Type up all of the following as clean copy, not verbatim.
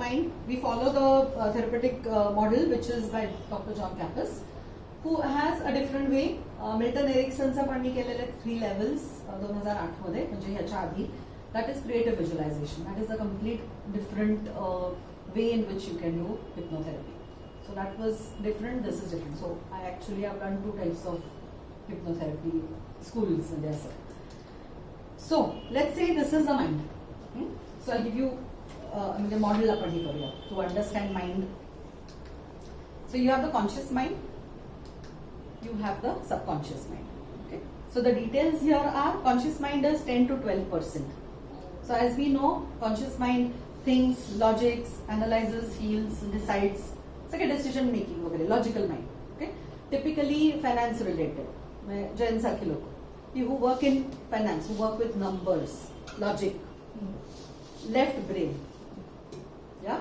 mind. We follow the therapeutic model, which is by Dr. John Kappas, who has a different way. Milton Ericksonचा पण मी केलेले 3 levels 2008 मध्ये, म्हणजे ह्याच्या आधी. That is creative visualization. That is a complete different way in which you can do hypnotherapy. So that was different. This is different. So I actually have done 2 types of hypnotherapy schools in there. So let's say this is the mind. So I'll give you the model आपण हे करूया to understand mind. So you have the conscious mind. You have the subconscious mind. Okay. So the details here are conscious mind is 10 to 12%. So as we know, conscious mind thinks, logics, analyzes, feels, decides. सगळे decision making वगैरे logical mind. Okay. Typically finance related. Jain सारखे लोक. You who work in finance, who work with numbers, logic, left brain. Yeah.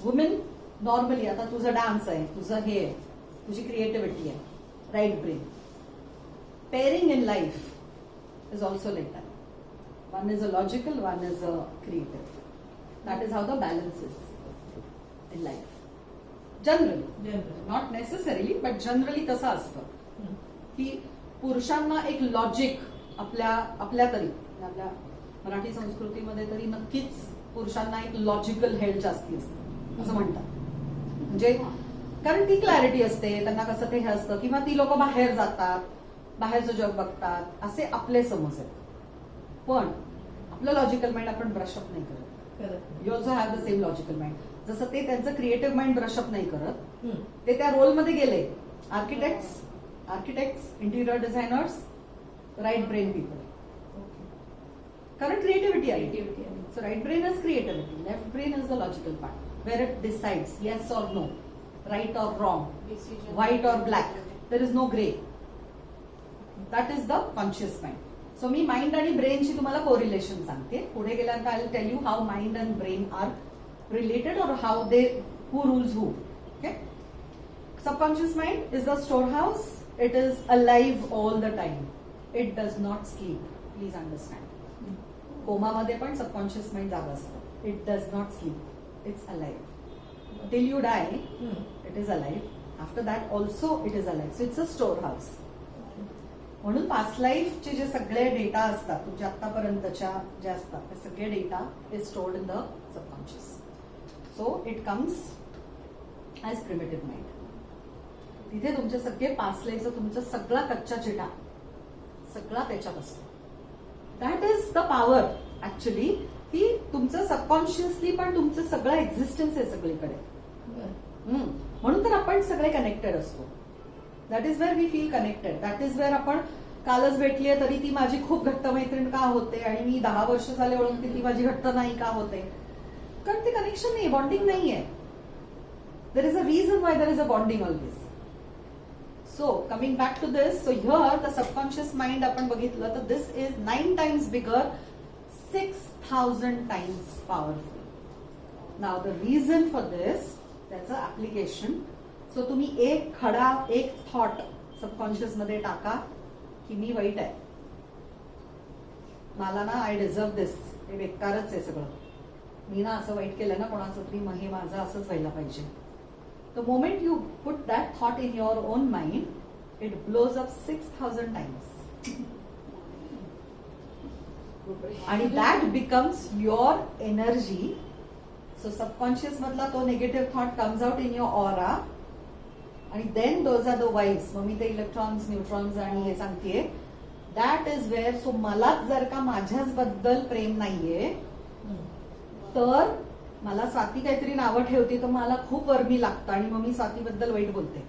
Women normally आता तुझा dance आहे, तुझं हे आहे, तुझी क्रिएटिव्हिटी आहे, right brain. Pairing in life is also like that. One is a logical, one is a creative. That is how the balance is in life. Generally, not necessarily, but generally तसं असतं की पुरुषांना एक logic आपल्या तरी आपल्या मराठी संस्कृतीमध्ये तरी नक्कीच पुरुषांना एक लॉजिकल हेड जास्ती असतं असं म्हणतात. म्हणजे कारण ती क्लॅरिटी असते, त्यांना कसं ते हे असतं, किंवा ती लोक बाहेर जातात, बाहेरचं जग बघतात, असे आपले समज आहेत. पण आपलं लॉजिकल माइंड आपण ब्रशअप नाही करत. You also have the same logical mind. जसं ते त्यांचं क्रिएटिव्ह माइंड ब्रशअप नाही करत, ते त्या रोलमध्ये गेले. Architects, interior designers, right brain people. कारण क्रिएटिव्हिटी आहे. So right brain is creativity, left brain is the logical part where it decides yes or no, right or wrong, white or black. There is no gray. That is the conscious mind. So मी mind आणि ब्रेनची तुम्हाला correlation सांगते. पुढे गेल्यानंतर I will tell you how mind and brain are related और how they who rules who. Okay. Subconscious mind is the storehouse. It is alive all the time. It does not sleep. Please understand. कोमामध्ये पण subconscious mind जागा असतं. It does not sleep. It's alive. Till you die, it is alive. After that also it is alive. So it's a storehouse. म्हणून past लाईफचे जे सगळे data असतात, तुमच्या आतापर्यंतच्या जे असतात, ते सगळे data is stored in the subconscious. So it comes as primitive mind. तिथे तुमचे सगळे पास्ट लाईफचा तुमचा सगळा कच्चा चिटा सगळा त्याच्यात असतो. That is the power actually, की तुमचं सबकॉन्शियसली पण तुमचं सगळं एक्झिस्टन्स आहे सगळीकडे. म्हणून तर आपण सगळे कनेक्टेड असतो. That is where we feel connected. That is where आपण कालच भेटलीये तरी ती माझी खूप घट्ट मैत्रीण का होते, आणि मी 10 वर्ष झाले ओळखते ती माझी घट्ट नाही का होते. कारण ते कनेक्शन नाही, बॉन्डिंग नाहीये. There is a reason why there is a bonding always. So coming back to this, so here the subconscious mind आपण बघितलं तर this is 9 times bigger, 6,000 times powerful. Now the reason for this, त्याचं application. So तुम्ही एक खडा, एक thought subconscious मध्ये टाका की मी वाईट आहे, मला ना आय डिझर्व दिस, हे बेकारच आहे सगळं, मी ना असं वाईट केलं ना कोणाचं तरी, मग हे माझं असंच व्हायला पाहिजे. The moment you put that thought in your own mind, it blows up 6,000 times. आणि that becomes your energy. So subconscious मधला तो negative thought comes out in your aura, आणि then those are the vibes. मग मी ते electrons, neutrons आणि हे सांगतेय. दॅट इज वेअर, सो मलाच जर का माझ्याच बद्दल प्रेम नाहीये, तर मला स्वाती काहीतरी नावं ठेवते तर मला खूप वर्मी लागतं, आणि मग मी स्वातीबद्दल वाईट बोलते.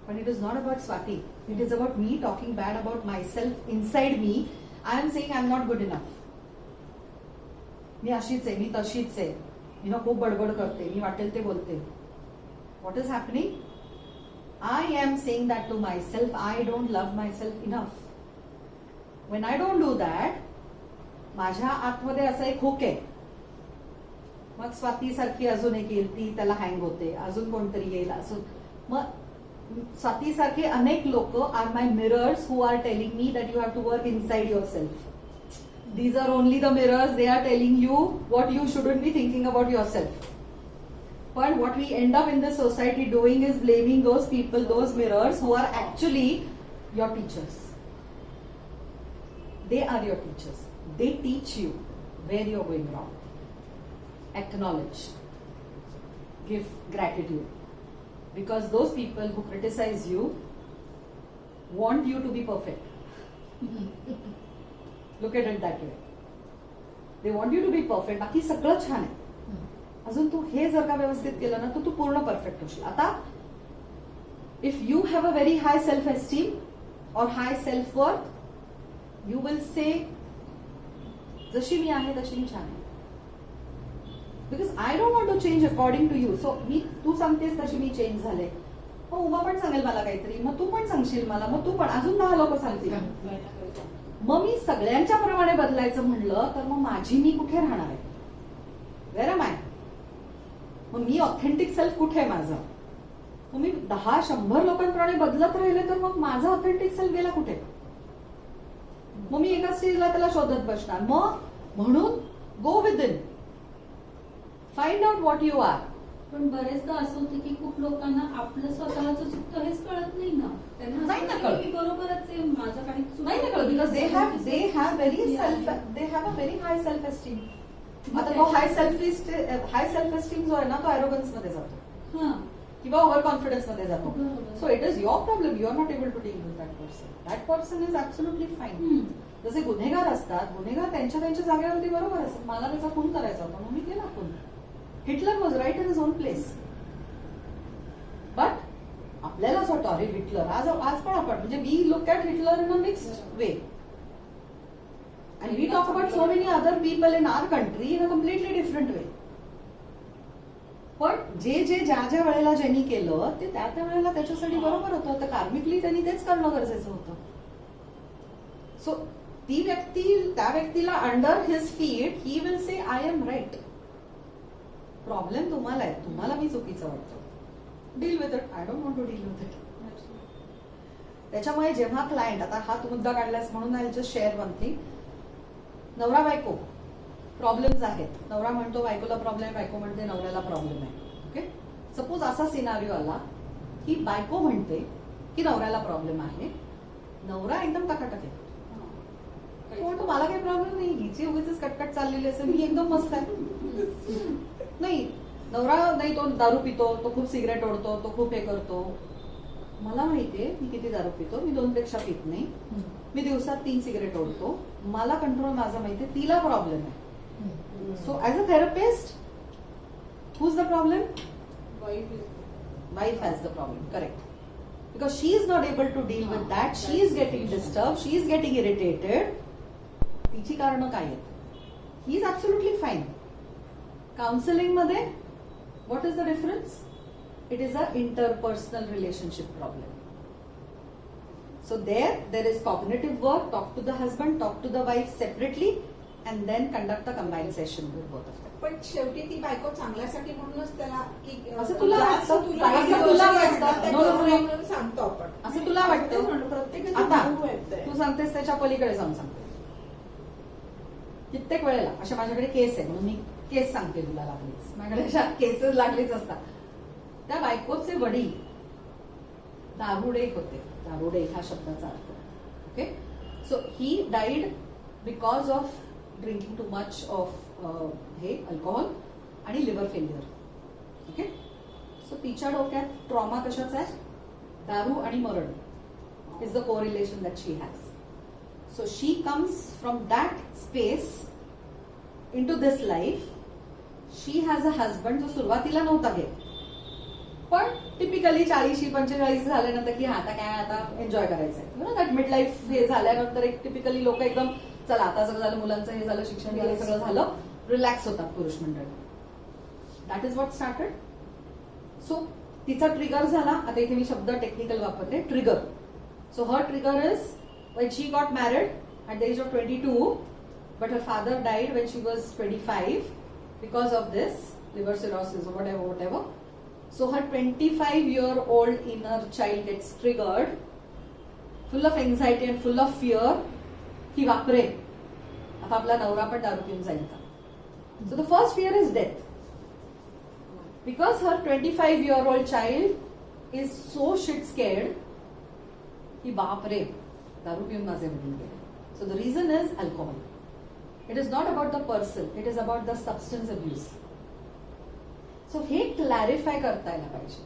पण it is not about Swati, it is about me talking bad about myself inside me. I am saying I am not good enough, मी अशीच आहे, मी तशीच आहे, मी ना खूप बडबड करते, मी वाटेल ते बोलते. What is happening? I am saying that to myself, I don't love myself enough. When I don't do that, माझ्या आतमध्ये असं एक हुक आहे. मग स्वाती सारखी अजून एक येईल, ती त्याला हँग होते, अजून कोणतरी येईल, असं. मग स्वाती सारखे अनेक लोक are my mirrors who are telling me that you have to work inside your self. These are only the mirrors. They are telling you what you shouldn't be thinking about yourself. But what we end up in this society doing is blaming those people, those mirrors, who are actually your teachers. They are your teachers. They teach you where you're going wrong. Acknowledge. Give gratitude. Because those people who criticize you want you to be perfect. Look at it that way. They want you to be perfect. बाकी सगळं छान आहे. अजून तू हे जर का व्यवस्थित केलं ना तर तू पूर्ण परफेक्ट होशील. आता if you have a very high self esteem और high self worth, you will say जशी मी आहे तशी मी छान आहे. Because I don't want to change according to you. So मी तू सांगतेस तशी मी चेंज झाले. मग उमा पण सांगेल मला काहीतरी, मग तू पण सांगशील मला, मग तू पण अजून 10 लोक सांगतील. मग मी सगळ्यांच्या प्रमाणे बदलायचं म्हणलं तर मग माझी मी कुठे राहणार आहे? वेर एम आय? मग मी ऑथेंटिक सेल्फ कुठे आहे माझं? मग मी 10-100 लोकांप्रमाणे बदलत राहिले तर मग माझा ऑथेंटिक सेल्फ गेला कुठे? मग मी एका स्टेजला त्याला शोधत बसणार. मग म्हणून go within, find out what you are. पण बरेचदा असं होतं की खूप लोकांना आपलं स्वतःचं चुकतं हेच कळत नाही ना. त्यांना नाही ना कळत. की बरोबरच आहे, माझं काही चूक नाही ना कळत. Because they have a very high self esteem. आता तो हाय सेल्फ एस्टीम जो आहे ना तो अरोगन्स मध्ये जातो किंवा ओव्हर कॉन्फिडन्स मध्ये जातो. So it is your problem. You are not able to deal with that person. That person is absolutely fine. जसे गुन्हेगार असतात, गुन्हेगार त्यांच्या जागेवरती बरोबर असतात. मला त्याचा खून करायचा होता म्हणून मी केला खून. Hitler was right in his own place. But आपल्याला असं वाटतं अरे हिटलर, आज पण आपण म्हणजे we look at Hitler in a mixed way. And we talk about so many other people in our country in a completely different way. पण जे ज्या वेळेला ज्यांनी केलं ते त्या वेळेला त्याच्यासाठी बरोबर होतं. तर कार्मिकली त्यांनी तेच करणं गरजेचं होतं. सो त्या व्यक्तीला under his feet he will say I am right. Problem तुम्हाला आहे, तुम्हाला मी चुकीचं वाटतं. Deal with it. I don't want to deal with it. त्याच्यामुळे जेव्हा क्लायंट, आता हा तू मुद्दा काढलास म्हणून I just share one thing. नवरा बायको प्रॉब्लेम्स आहेत. नवरा म्हणतो बायकोला प्रॉब्लेम, बायको म्हणते नवऱ्याला प्रॉब्लेम आहे. ओके, सपोज असा सिनारिओ आला की बायको म्हणते की नवऱ्याला प्रॉब्लेम आहे, नवरा एकदम टकाटक आहे. म्हणतो मला काही प्रॉब्लेम नाही, हिची उगीच कटकट चाललेली असेल, मी एकदम मस्त आहे. नाही, नवरा नाही, तो दारू पितो, तो खूप सिगरेट ओढतो, तो खूप हे करतो. मला माहितीये मी किती दारू पितो, मी 2 पेक्षा पित नाही, मी दिवसात 3 सिगरेट ओढतो, मला कंट्रोल माझा माहितीये, तिला प्रॉब्लेम आहे. So as a therapist, who is the problem? Wife has the problem. Correct. Because she is not able to deal with that. She is getting disturb, she is getting irritated. तिची कारणं काय आहेत? He is absolutely fine. Counselling मध्ये what is the difference? It is an interpersonal relationship problem. So there is cognitive work. Talk to the husband, talk to the wife separately, and then conduct a combined session with both of them. पण शेवटी ती बायको चांगल्यासाठी म्हणूनच त्याला की असं तुला वाटतं? असं तुला वाटतं? No, no, no. म्हणून सांगतो आपण. असं तुला वाटतं? प्रत्येकाची आता भाऊ आहेत. तू सांगतेस त्याच्या पलीकडे जाऊन सांगते. कित्येक वेळेला अशा माझ्याकडे केस आहे म्हणून मी केस सांगते तुला. लागलीच माझ्याकडे अशा केसेस लागलीच असतात. त्या बायकोचे वडील दारुडे होते. दारुडे हा शब्दाचा अर्थ. Okay, so he died because of drinking too much of हे अल्कोहोल आणि लिव्हर फेल्युअर. ओके, सो तिच्या डोक्यात ट्रॉमा कशाचा आहे? दारू आणि मरण is the correlation that she has. So she comes from that space into this life. She has a husband जो सुरुवातीला नव्हता घेत, पण टिपिकली 40-45 झाल्यानंतर की आता काय, आता एन्जॉय करायचंय. मिड लाईफ हे झाल्यानंतर एक टिपिकली लोक एकदम चला आता सगळं झालं, मुलांचं हे झालं, शिक्षण झालं, सगळं झालं, रिलॅक्स होतात पुरुष मंडळी. That is what started. So तिचा ट्रिगर झाला. आता इथे मी शब्द टेक्निकल वापरते, trigger. So her trigger is when she got married at the age of 22, but her father died when she was 25 because of this liver cirrhosis or whatever. So her 25-year-old inner child gets triggered, full of anxiety and full of fear. की बापरे आता आपला नवरा पण दारू पिऊन जाईल का? So the first fear is death. Because her 25-year-old child is so shit scared की बाप रे दारू पिऊन माझे वडील गेले. So the reason is alcohol. It is not about the person, it is about the substance abuse. So हे clarify करता यायला पाहिजे.